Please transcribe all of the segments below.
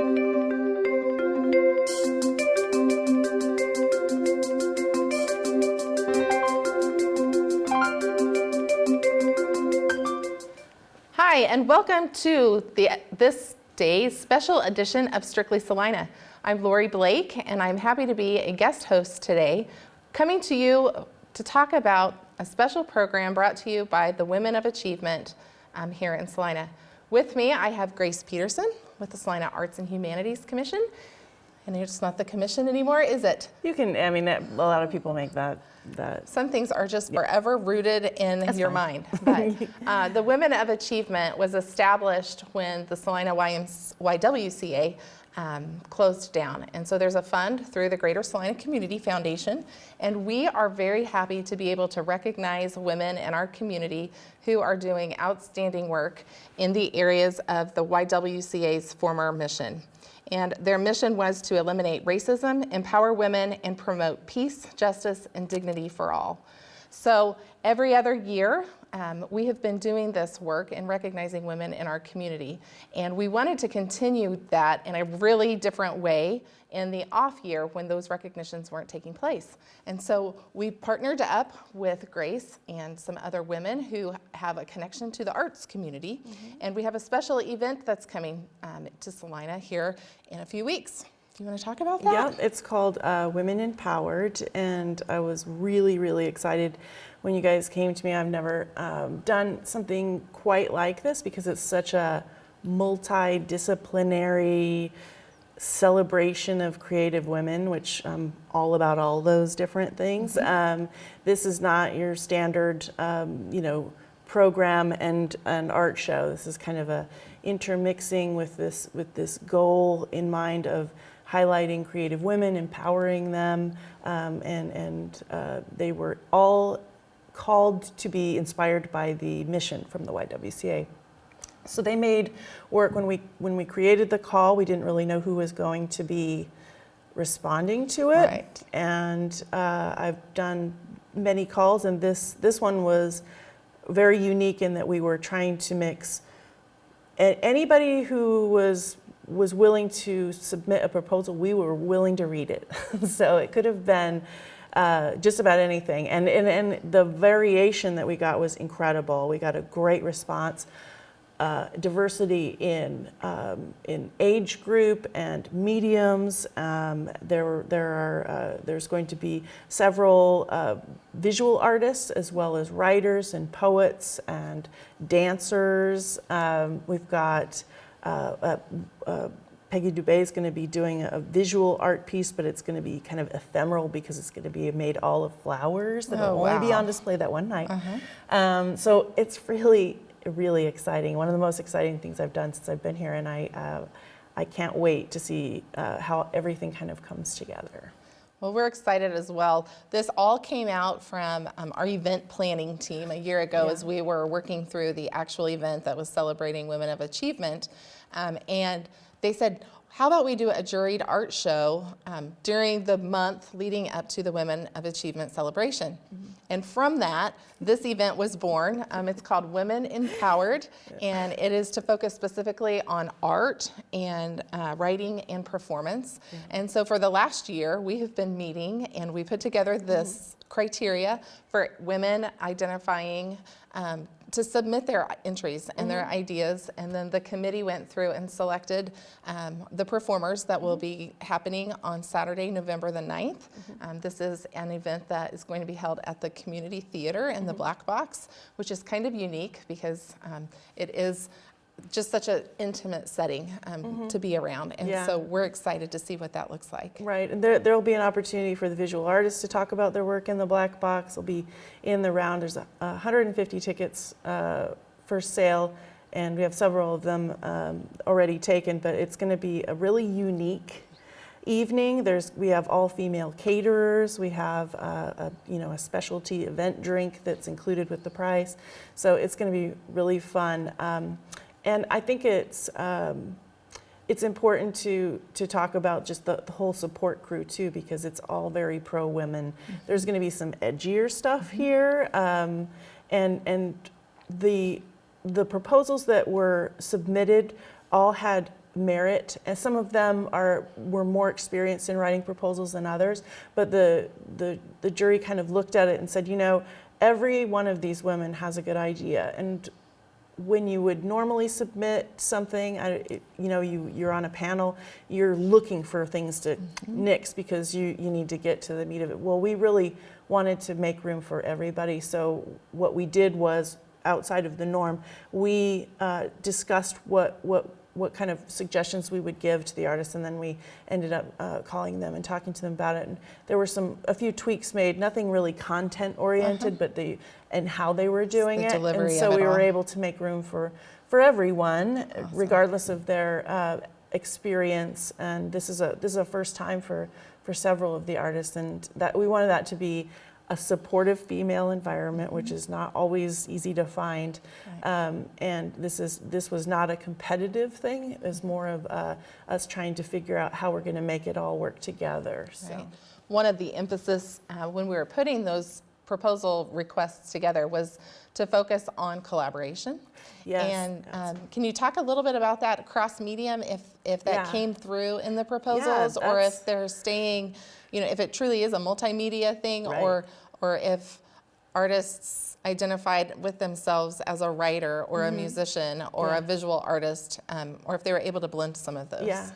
Hi, and welcome to this day's special edition of Strictly Salina. I'm Lori Blak, and I'm happy to be a guest host today, coming to you to talk about a special program brought to you by the Women of Achievement here in Salina. With me, I have Grace Peterson with the Salina Arts and Humanities Commission. And it's not the commission anymore, is it? You can, I mean, a lot of people make that. Some things are just forever rooted in your mind. But the Women of Achievement was established when the Salina YWCA closed down. And so there's a fund through the Greater Salina Community Foundation. And we are very happy to be able to recognize women in our community who are doing outstanding work in the areas of the YWCA's former mission. And their mission was to eliminate racism, empower women, and promote peace, justice, and dignity for all. So every other year, we have been doing this work and recognizing women in our community. And we wanted to continue that in a really different way in the off year when those recognitions weren't taking place. And so we partnered up with Grace and some other women who have a connection to the arts community. And we have a special event that's coming to Salina here in a few weeks. Do you want to talk about that? Yeah, it's called Women Empowered, and I was really, really excited when you guys came to me. I've never done something quite like this because it's such a multidisciplinary celebration of creative women, which I'm all about all those different things. This is not your standard, program and an art show. This is kind of a intermixing with this goal in mind of highlighting creative women, empowering them, and they were all called to be inspired by the mission from the YWCA. So they made work when we created the call. We didn't really know who was going to be responding to it, right. And I've done many calls, and this one was very unique in that we were trying to mix anybody who was willing to submit a proposal. We were willing to read it. So it could have been just about anything. And the variation that we got was incredible. We got a great response. Diversity in age group and mediums. There's going to be several visual artists as well as writers and poets and dancers. We've got Peggy Dubé is going to be doing a visual art piece, but it's going to be kind of ephemeral because it's going to be made all of flowers that will only be on display that one night. So it's really exciting. One of the most exciting things I've done since I've been here, and I can't wait to see how everything kind of comes together. Well, we're excited as well. This all came out from our event planning team a year ago as we were working through the actual event that was celebrating Women of Achievement. And they said, how about we do a juried art show during the month leading up to the Women of Achievement celebration? And from that, this event was born. It's called Women Empowered, and it is to focus specifically on art and writing and performance. And so for the last year, we have been meeting, and we put together this criteria for women identifying to submit their entries and their ideas, and then the committee went through and selected the performers that will be happening on Saturday, November the 9th. This is an event that is going to be held at the Community Theater in the Black Box, which is kind of unique because it is just such an intimate setting to be around. And so we're excited to see what that looks like. Right, and there will be an opportunity for the visual artists to talk about their work in the Black Box. They'll be in the round. There's 150 tickets for sale, and we have several of them already taken, but it's going to be a really unique evening. We have all female caterers. We have a specialty event drink that's included with the price. So it's going to be really fun. And I think it's important to talk about just the whole support crew too, because it's all very pro women. There's going to be some edgier stuff here, and the proposals that were submitted all had merit, and some of them were more experienced in writing proposals than others, but the jury kind of looked at it and said, every one of these women has a good idea. And when you would normally submit something, you're on a panel, you're looking for things to nix because you need to get to the meat of it. Well, we really wanted to make room for everybody. So what we did was, outside of the norm, we discussed what kind of suggestions we would give to the artists, and then we ended up calling them and talking to them about it. And there were a few tweaks made, nothing really content oriented, but and how they were doing it. And so we were able to make room for everyone, awesome, regardless of their experience. And this is a first time for several of the artists, and that we wanted that to be a supportive female environment, which is not always easy to find. Right. And this was not a competitive thing. It was more of us trying to figure out how we're going to make it all work together. So. Right. One of the emphasis when we were putting those proposal requests together was to focus on collaboration. Yes. And can you talk a little bit about that cross-medium, if that came through in the proposals, or if they're staying, if it truly is a multimedia thing, right, or if artists identified with themselves as a writer or a musician or a visual artist, or if they were able to blend some of those. Yeah.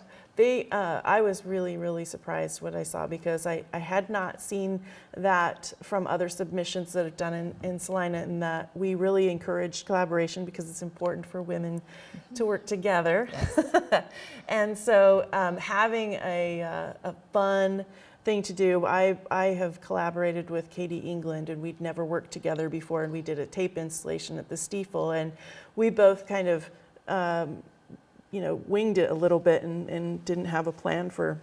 I was really, really surprised what I saw, because I had not seen that from other submissions that I've done in Salina, and that we really encouraged collaboration because it's important for women to work together. Yes. And so having a fun thing to do, I have collaborated with Katie England, and we'd never worked together before, and we did a tape installation at the Stiefel, and we both kind of winged it a little bit and didn't have a plan for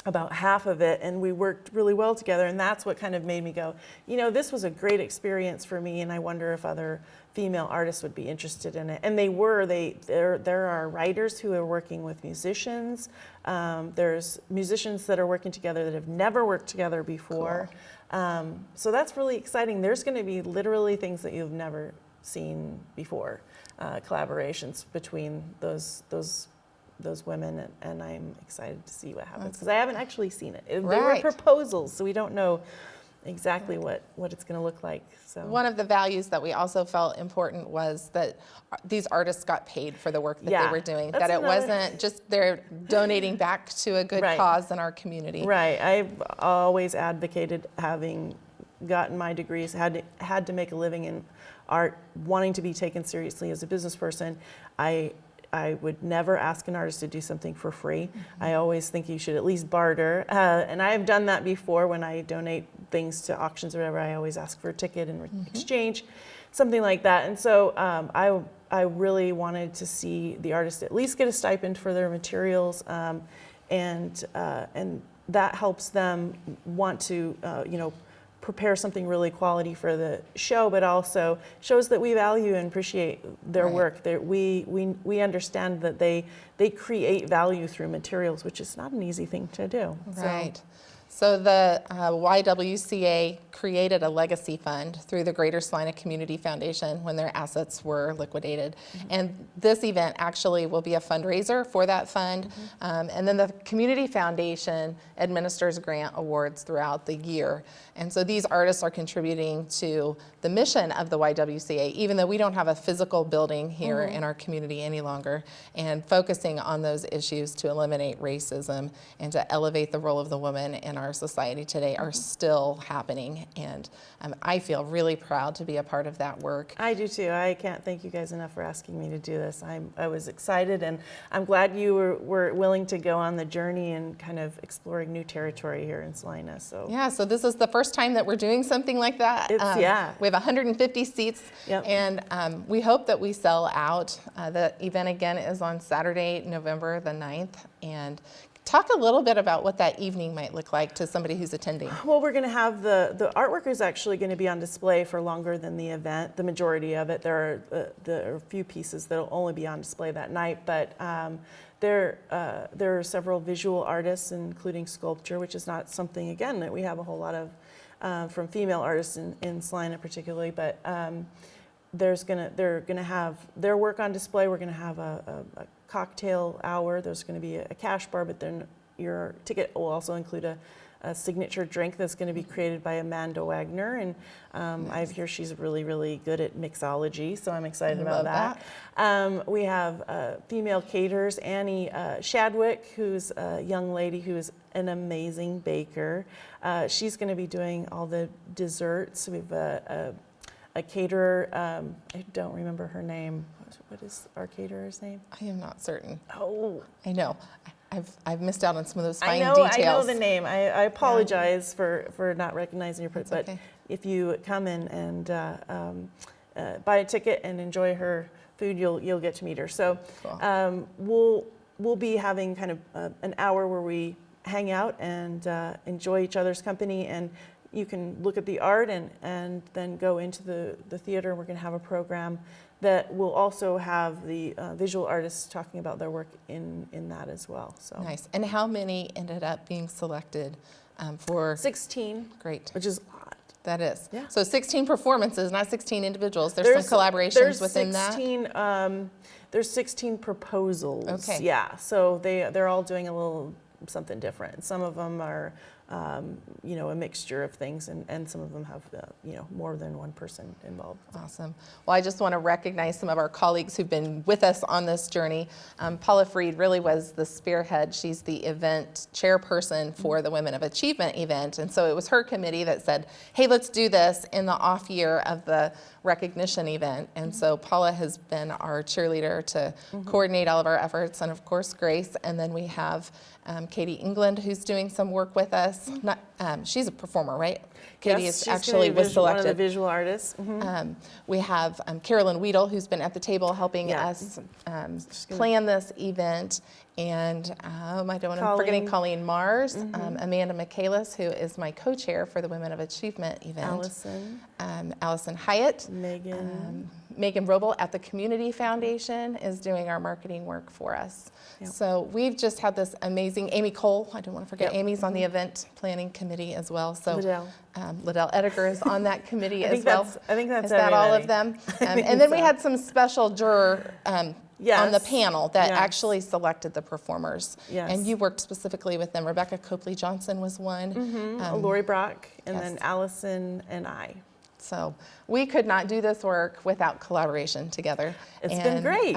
about half of it, and we worked really well together, and that's what kind of made me go, this was a great experience for me, and I wonder if other female artists would be interested in it. And they were. There are writers who are working with musicians. There's musicians that are working together that have never worked together before. Cool. So that's really exciting. There's going to be literally things that you've never seen before. Collaborations between those women, and I'm excited to see what happens, because I haven't actually seen it. There were proposals, so we don't know exactly what it's going to look like. So one of the values that we also felt important was that these artists got paid for the work that they were doing, that it wasn't just they're donating back to a good cause in our community. Right. I've always advocated, having gotten my degrees, had to make a living in art, wanting to be taken seriously as a business person. I would never ask an artist to do something for free. I always think you should at least barter. And I have done that before when I donate things to auctions or whatever. I always ask for a ticket in exchange, something like that. And so I really wanted to see the artist at least get a stipend for their materials, and that helps them want to, prepare something really quality for the show, but also shows that we value and appreciate their work. We understand that they create value through materials, which is not an easy thing to do. Right. So the YWCA created a legacy fund through the Greater Salina Community Foundation when their assets were liquidated. And this event actually will be a fundraiser for that fund. And then the Community Foundation administers grant awards throughout the year. And so these artists are contributing to the mission of the YWCA, even though we don't have a physical building here in our community any longer, and focusing on those issues to eliminate racism and to elevate the role of the woman in our society today are still happening. And I feel really proud to be a part of that work. I do too. I can't thank you guys enough for asking me to do this. I was excited, and I'm glad you were willing to go on the journey and kind of exploring new territory here in Salina. So yeah, so this is the first time that we're doing something like that. We have 150 seats, and we hope that we sell out. The event again is on Saturday, November the 9th, and talk a little bit about what that evening might look like to somebody who's attending. Well, we're going to have the artwork is actually going to be on display for longer than the event. The majority of it. There are a few pieces that will only be on display that night, but there are several visual artists, including sculpture, which is not something, again, that we have a whole lot of from female artists in Salina particularly, but they're going to have their work on display. We're going to have a cocktail hour. There's going to be a cash bar, but then your ticket will also include a signature drink that's going to be created by Amanda Wagner, and I hear she's really, really good at mixology, so I'm excited about that. We have female caterers, Annie Shadwick, who's a young lady who is an amazing baker. She's going to be doing all the desserts. We have a caterer, I don't remember her name. What is our caterer's name? I am not certain. Oh, I know. I've missed out on some of those fine details. I know the name. I apologize for not recognizing your part, but if you come in and buy a ticket and enjoy her food, you'll get to meet her. So cool. We'll be having kind of an hour where we hang out and enjoy each other's company, and you can look at the art and then go into the theater. We're going to have a program that will also have the visual artists talking about their work in that as well. So nice. And how many ended up being selected for? 16. Great. Which is a lot. That is. Yeah. So 16 performances, not 16 individuals. There's some collaborations within 16, that? There's 16 proposals. Okay. Yeah. So they're all doing a little something different. Some of them are a mixture of things, and some of them have more than one person involved. Awesome. Well, I just want to recognize some of our colleagues who've been with us on this journey. Paula Freed really was the spearhead. She's the event chairperson for the Women of Achievement event, and so it was her committee that said, hey, let's do this in the off year of the recognition event. And so Paula has been our cheerleader to coordinate all of our efforts, and of course Grace, and then we have Katie England, who's doing some work with us. She's a performer, right? Katie yes, was selected. selected. One of the visual artists. We have Carolyn Weedle, who's been at the table helping us plan this event. And I don't want to forgetting Colleen Mars, Amanda Michaelis, who is my co-chair for the Women of Achievement event. Allison Hyatt. Megan Robel at the Community Foundation is doing our marketing work for us. Yep. So we've just had this amazing, Amy Cole, I don't want to forget, Amy's on the event planning committee as well. So Liddell Ediger is on that committee as well. I think that's Is that all of them? And then we had some special juror on the panel that actually selected the performers. Yes. And you worked specifically with them. Rebecca Copley-Johnson was one. Lori Blak, and then Allison and I. So we could not do this work without collaboration together. It's been great.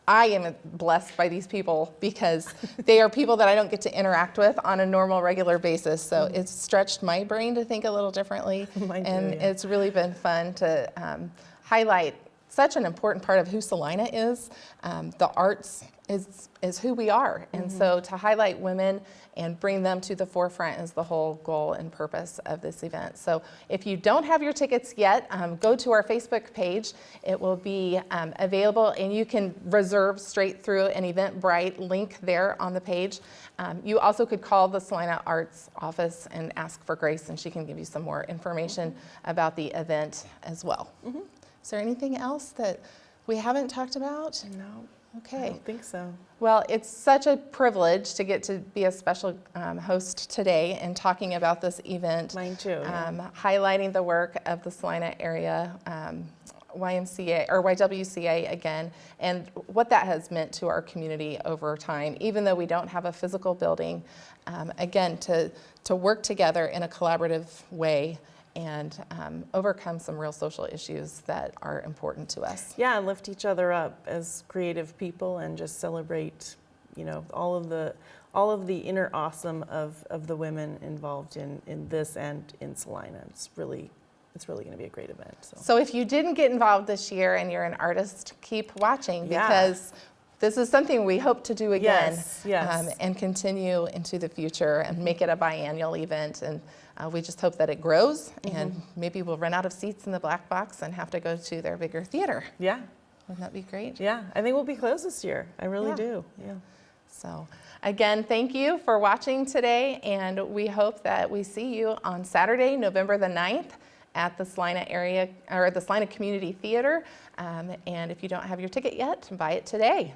I am blessed by these people because they are people that I don't get to interact with on a normal, regular basis. So it's stretched my brain to think a little differently. And it's really been fun to highlight such an important part of who Salina is. The arts is who we are. And so to highlight women and bring them to the forefront is the whole goal and purpose of this event. So if you don't have your tickets yet, go to our Facebook page. It will be available, and you can reserve straight through an Eventbrite link there on the page. You also could call the Salina Arts office and ask for Grace, and she can give you some more information about the event as well. Is there anything else that we haven't talked about? No. Okay. I don't think so. Well, it's such a privilege to get to be a special host today and talking about this event. Mine too. Highlighting the work of the Salina area YMCA or YWCA again, and what that has meant to our community over time. Even though we don't have a physical building, again, to work together in a collaborative way and overcome some real social issues that are important to us. Yeah, and lift each other up as creative people, and just celebrate, all of the inner awesome of the women involved in this and in Salina. It's really going to be a great event. So if you didn't get involved this year and you're an artist, keep watching, because this is something we hope to do again. Yes. And continue into the future and make it a biannual event. And we just hope that it grows, and maybe we'll run out of seats in the Black Box and have to go to their bigger theater. Yeah. Wouldn't that be great? Yeah, I think we'll be closed this year. I really do. Yeah. So again, thank you for watching today, and we hope that we see you on Saturday, November the 9th at the Salina area, or the Salina Community Theater. And if you don't have your ticket yet, buy it today.